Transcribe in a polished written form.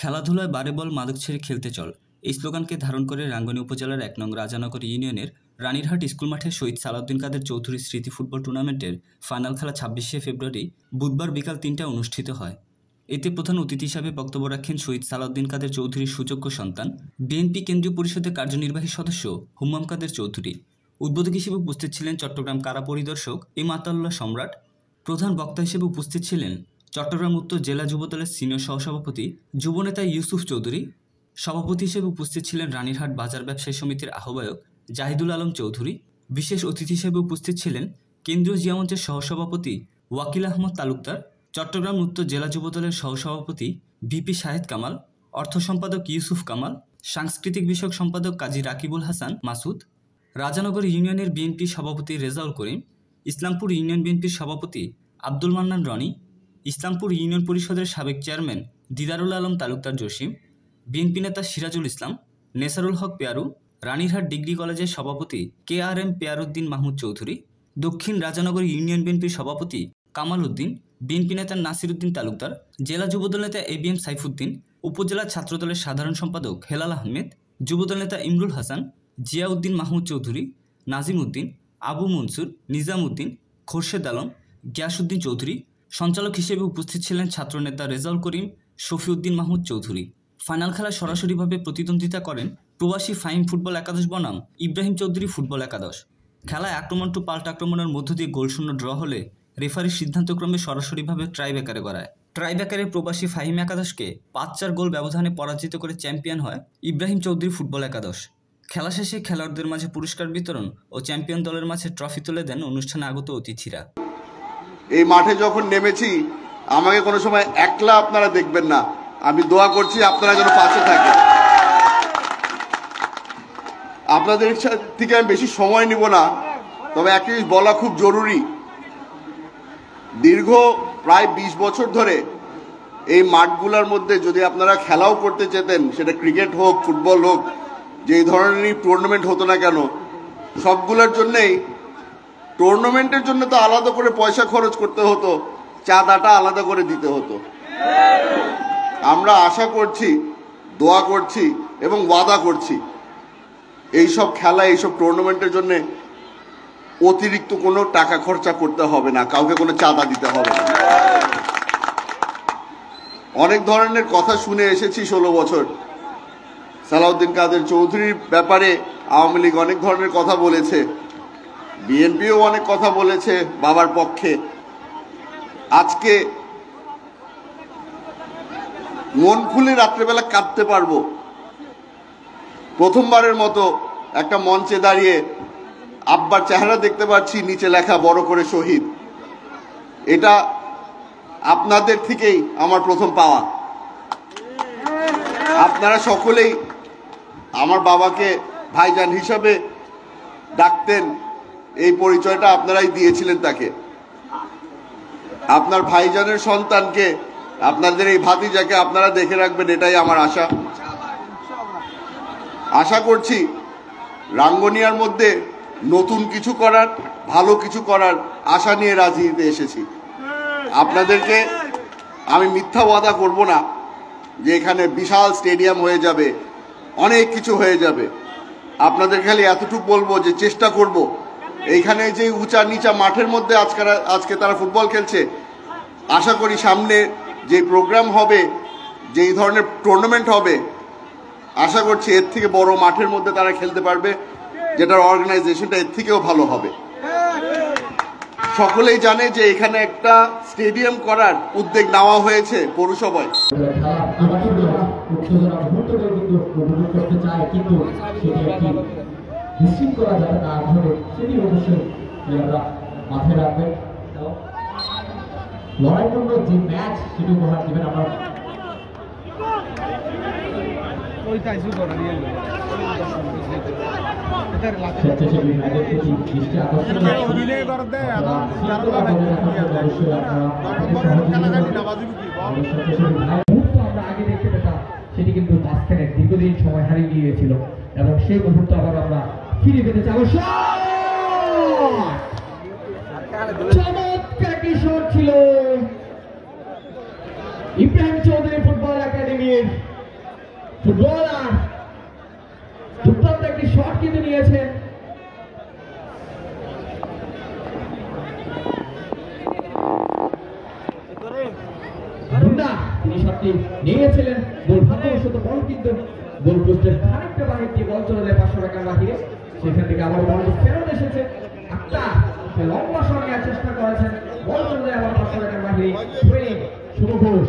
খেলাধুলায় বারে বল মাদক ছেড়ে খেলতে চল এই স্লোগানকে ধারণ করে রাঙ্গুনি উপজেলার ১ নং রাজানগর ইউনিয়নের রানীরহাট স্কুল মাঠে শহীদ সালাউদ্দিন কাদের চৌধুরী স্মৃতি ফুটবল টুর্নামেন্টের ফাইনাল খেলা ২৬শে ফেব্রুয়ারি বুধবার বিকাল ৩টায় অনুষ্ঠিত হয়। এতে প্রধান অতিথি হিসাবে বক্তব্য রাখেন শহীদ সালাউদ্দিন কাদের চৌধুরীর সুযোগ্য সন্তান বিএনপি কেন্দ্রীয় পরিষদের কার্যনির্বাহী সদস্য হুম্মাম কাদের চৌধুরী। উদ্বোধক হিসেবে উপস্থিত ছিলেন চট্টগ্রাম কারা পরিদর্শক এম আতাউল্লাহ সম্রাট। প্রধান বক্তা হিসেবে উপস্থিত ছিলেন চট্টগ্রাম উত্তর জেলা যুবদলের সিনিয়র সহসভাপতি যুবনেতা ইউসুফ চৌধুরী। সভাপতি হিসেবে উপস্থিত ছিলেন রানীরহাট বাজার ব্যবসায়ী সমিতির আহ্বায়ক জাহিদুল আলম চৌধুরী। বিশেষ অতিথি হিসেবে উপস্থিত ছিলেন কেন্দ্রীয় জিয়া মঞ্চের সহসভাপতি ওয়াকিল আহমদ তালুকদার, চট্টগ্রাম উত্তর জেলা যুবদলের সহসভাপতি ভিপি শাহেদ কামাল, অর্থ সম্পাদক ইউসুফ কামাল, সাংস্কৃতিক বিষয়ক সম্পাদক কাজী রাকিবুল হাসান মাসুদ, রাজানগর ইউনিয়নের বিএনপি সভাপতি রেজাউল করিম, ইসলামপুর ইউনিয়ন বিএনপির সভাপতি আব্দুল মান্নান রনি, ইসলামপুর ইউনিয়ন পরিষদের সাবেক চেয়ারম্যান দিদারুল আলম তালুকদার জসিম, বিএনপি নেতা সিরাজুল ইসলাম, নেসারুল হক পেয়ারু, রানীরহাট ডিগ্রি কলেজের সভাপতি KRM পেয়ারুদ্দিন মাহমুদ চৌধুরী, দক্ষিণ রাজানগর ইউনিয়ন বিএনপির সভাপতি কামাল উদ্দিন, বিএনপি নেতা নাসির উদ্দিন তালুকদার, জেলা যুবদল নেতা ABM সাইফুদ্দিন, উপজেলা ছাত্রদলের সাধারণ সম্পাদক হেলাল আহমেদ, যুবদল নেতা ইমরুল হাসান, জিয়াউদ্দিন মাহমুদ চৌধুরী, নাজিম উদ্দিন, আবু মনসুর, নিজাম উদ্দিন, খোরশেদ আলম, গিয়াসউদ্দিন চৌধুরী। সঞ্চালক হিসেবে উপস্থিত ছিলেন ছাত্রনেতা রেজাউল করিম, শফিউদ্দিন মাহমুদ চৌধুরী। ফাইনাল খেলায় সরাসরিভাবে প্রতিদ্বন্দ্বিতা করেন প্রবাসী ফাহিম ফুটবল একাদশ বনাম ইব্রাহিম চৌধুরী ফুটবল একাদশ। খেলায় আক্রমণ টু পাল্টা আক্রমণের মধ্য দিয়ে গোলশূন্য ড্র হলে রেফারির সিদ্ধান্তক্রমে সরাসরিভাবে ট্রাইব্রেকারে গড়ায়। ট্রাইব্রেকারে প্রবাসী ফাহিম একাদশকে ৫-৪ গোল ব্যবধানে পরাজিত করে চ্যাম্পিয়ন হয় ইব্রাহিম চৌধুরী ফুটবল একাদশ। খেলা শেষে খেলোয়াড়দের মাঝে পুরস্কার বিতরণ ও চ্যাম্পিয়ন দলের মাঝে ট্রফি তুলে দেন অনুষ্ঠানে আগত অতিথিরা। এই মাঠে যখন নেমেছি আমাকে কোনো সময় একলা আপনারা দেখবেন না, আমি দোয়া করছি আপনারা যেন পাশে থাকেন। আপনাদের থেকে আমি বেশি সময় নিব না, তবে একটা জিনিস বলা খুব জরুরি। দীর্ঘ প্রায় ২০ বছর ধরে এই মাঠগুলোর মধ্যে যদি আপনারা খেলাও করতে চেতেন, সেটা ক্রিকেট হোক ফুটবল হোক, যেই ধরনেরই টুর্নামেন্ট হতো না কেন, সবগুলোর জন্যেই টুর্নামেন্টের জন্য তো আলাদা করে পয়সা খরচ করতে হতো, চাঁদাটা আলাদা করে দিতে হতো। আমরা আশা করছি, দোয়া করছি এবং ওয়াদা করছি এইসব খেলা এইসব টুর্নামেন্টের জন্য অতিরিক্ত কোনো টাকা খরচা করতে হবে না, কাউকে কোনো চাঁদা দিতে হবে না। অনেক ধরনের কথা শুনে এসেছি 16 বছর। সালাউদ্দিন কাদের চৌধুরীর ব্যাপারে আওয়ামী লীগ অনেক ধরনের কথা বলেছে, বিএনপিও অনেক কথা বলেছে বাবার পক্ষে। আজকে মন খুলে রাত্রেবেলা কাঁদতে পারবো। প্রথমবারের মতো একটা মঞ্চে দাঁড়িয়ে আব্বার চেহারা দেখতে পাচ্ছি, নিচে লেখা বড় করে শহীদ। এটা আপনাদের থেকেই আমার প্রথম পাওয়া। আপনারা সকলেই আমার বাবাকে ভাইজান হিসাবে ডাকতেন, এই পরিচয়টা আপনারাই দিয়েছিলেন তাকে। আপনার ভাইজানের সন্তানকে, আপনাদের এই ভাতিজাকে আপনারা দেখে রাখবেন, এটাই আমার আশা। আশা করছি রাঙ্গুনিয়ার মধ্যে নতুন কিছু করার, ভালো কিছু করার আশা নিয়ে রাজনীতিতে এসেছি। আপনাদেরকে আমি মিথ্যা ওয়াদা করব না যে এখানে বিশাল স্টেডিয়াম হয়ে যাবে, অনেক কিছু হয়ে যাবে। আপনাদের খালি এতটুকু বলবো যে চেষ্টা করব এইখানে যে উঁচা নিচা মাঠের মধ্যে আজকে তারা ফুটবল খেলছে, আশা করি সামনে যে প্রোগ্রাম হবে, যেই ধরনের টুর্নামেন্ট হবে, আশা করছি এর থেকে বড় মাঠের মধ্যে তারা খেলতে পারবে, যেটার অর্গানাইজেশনটা এর থেকেও ভালো হবে। সকলেই জানে যে এখানে একটা স্টেডিয়াম করার উদ্যোগ নেওয়া হয়েছে পৌরসভায়। লড়াইপূর্ণ যে ম্যাচ সেটা উপহার দেবেন আমরা। স্বেচ্ছাসেবী ভাইদের প্রতি দৃষ্টি আকর্ষণ আমরা আগে দেখতে পেতাম, সেটি কিন্তু মাঝখানে দীর্ঘদিন সময় হারিয়ে গিয়েছিল এবং সেই মুহূর্ত আবার আমরা ফিরে পেতে চাই। চমৎকার কিশোর ছিল ইব্রাহিম চৌধুরী ফুটবল একাডেমির ফুটবলার দুর্দান্ত একটি শট কিন্তু নিয়েছেন। তিনি শটটি নিয়েছিলেন, দুর্ভাগ্যবশত বল কিন্তু গোল পোস্টের খানিকটা বাহির দিয়ে বল চলে যায় 500 টাকার বাহিরে। সেখান থেকে আবার বলটি ফেরত এসেছে। আক্তার লম্বা শট নেওয়ার চেষ্টা করেছেন, বল চলে যায় আবার 500 টাকার বাহিরে। শুভ ঘোষ